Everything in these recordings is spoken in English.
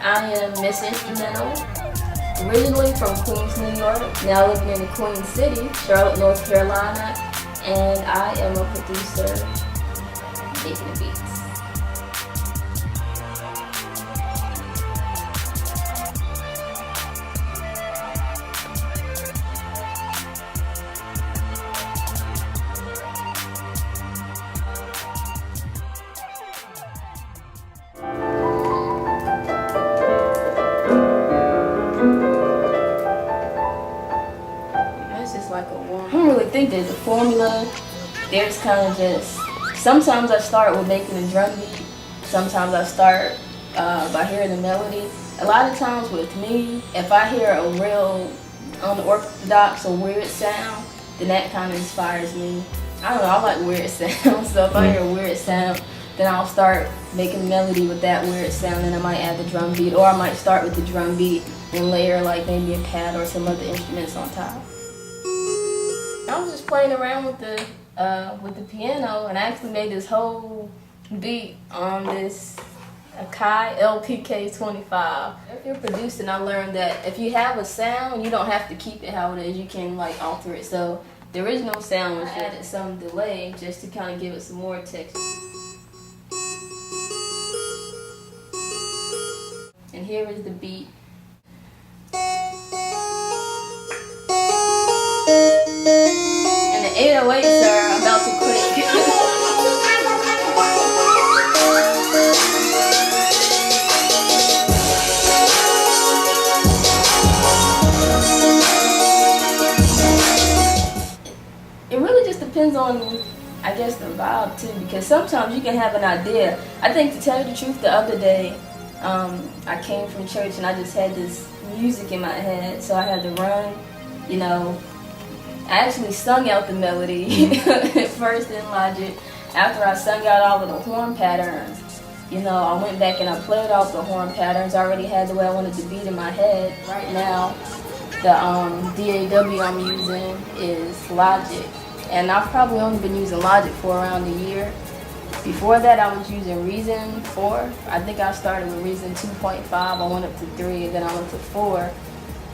I am Miss Instrumental, originally from Queens, New York, now living in the Queen City, Charlotte, North Carolina, and I am a producer making the beats. I don't really think there's a formula. There's kind of just, sometimes I start with making a drum beat. Sometimes I start by hearing the melody. A lot of times with me, if I hear a real unorthodox or weird sound, then that kind of inspires me. I don't know, I like weird sounds, so if I hear a weird sound, then I'll start making a melody with that weird sound, and I might add the drum beat, or I might start with the drum beat and layer like maybe a pad or some other instruments on top. I was just playing around with the piano, and I actually made this whole beat on this Akai LPK25. If you're producing, I learned that if you have a sound, you don't have to keep it how it is. You can like alter it. So the original sound was added some delay just to kind of give it some more texture. And here is the beat. And the 808s are about to quit. It really just depends on, I guess, the vibe too, because sometimes you can have an idea. I think, to tell you the truth, the other day I came from church and I just had this music in my head, so I had to run, you know. I actually sung out the melody at first in Logic. After I sung out all of the horn patterns, you know, I went back and I played off the horn patterns. I already had the way I wanted the beat in my head. Right now, the DAW I'm using is Logic, and I've probably only been using Logic for around a year. Before that, I was using Reason 4. I think I started with Reason 2.5. I went up to 3, and then I went to 4.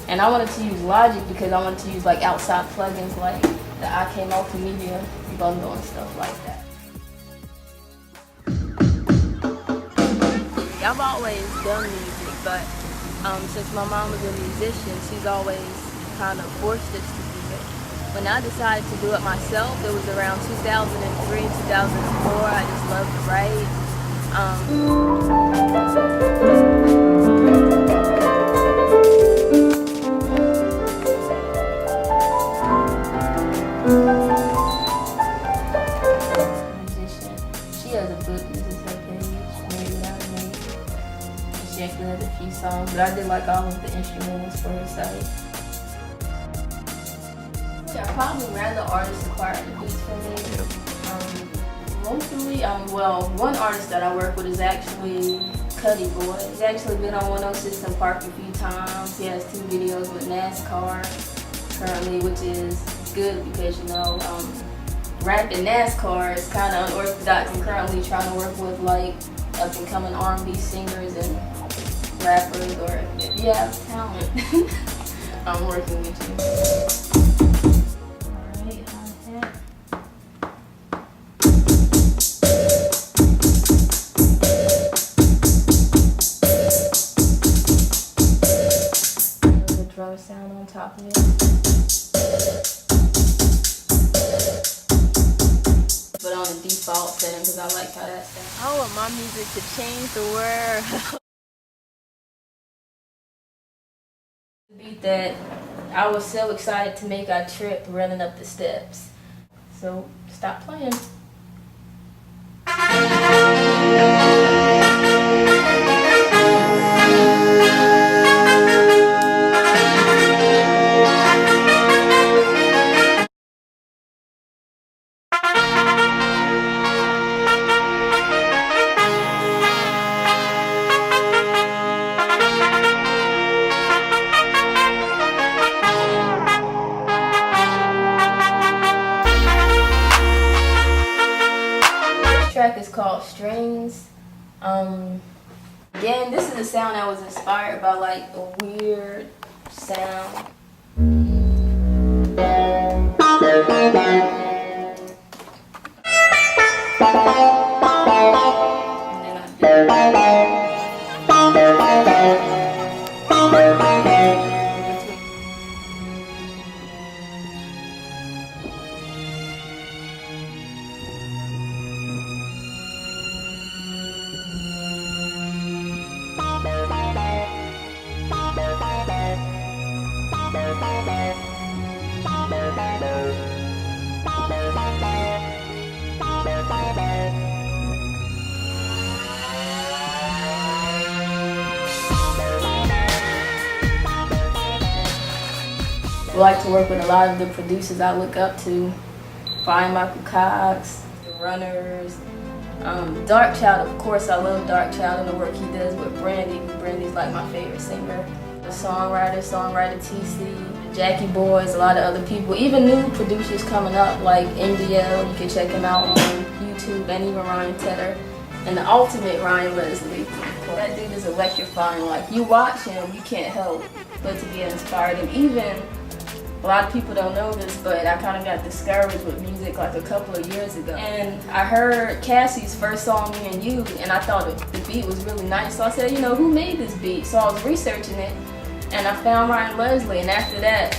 And I wanted to use Logic because I wanted to use like outside plugins like the IK Multimedia bundle and stuff like that. I've always done music, but since my mom was a musician, she's always kind of forced us to do it. When I decided to do it myself, it was around 2003, 2004. I just loved to write. She has a book, this is her page, Made Without a Name. She actually has a few songs, but I did like all of the instrumentals for her site. I probably random artists acquired the beats for me. Mostly, well, one artist that I work with is actually Cuddy Boy. He's actually been on 106 in Park a few times. He has 2 videos with NASCAR currently, which is good because, you know, rap in NASCAR is kind of unorthodox. I'm currently trying to work with like up-and-coming R&B singers and rappers, or if you have talent, I'm working with you. Alright, hi-hat. There's a drum sound on top of it. But on the default setting because I like how that sounds. I want my music to change the world. The beat that I was so excited to make, I tripped running up the steps. So stop playing. Track is called Strings. Again, this is a sound that was inspired by like a weird sound. I like to work with a lot of the producers I look up to. Brian Michael Cox, The Runners, Darkchild, of course I love Darkchild and the work he does with Brandy. Brandy's like my favorite singer. The songwriter TC, Jackie Boys, a lot of other people. Even new producers coming up like India, you can check him out on YouTube, and even Ryan Tedder. And the ultimate Ryan Leslie. That dude is electrifying. Like, you watch him, you can't help but to get inspired. And even, a lot of people don't know this, but I kind of got discouraged with music like a couple of years ago. And I heard Cassie's first song, Me and You, and I thought the beat was really nice. So I said, you know, who made this beat? So I was researching it, and I found Ryan Leslie. And after that,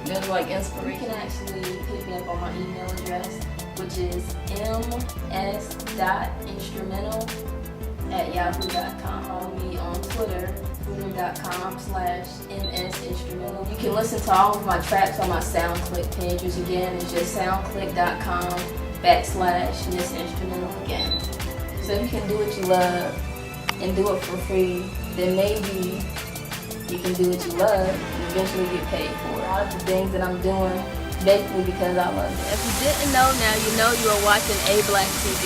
it was like inspiration. You can actually hit me up on my email address, which is ms.instrumental@yahoo.com. Follow me on Twitter, twitter.com/msinstrumental. You can listen to all of my tracks on my SoundClick page, which again is just soundclick.com/missinstrumental again. So if you can do what you love and do it for free, then maybe you can do what you love and eventually get paid for it. A lot of the things that I'm doing basically because I love it. If you didn't know, now you know. You are watching ABlackTV.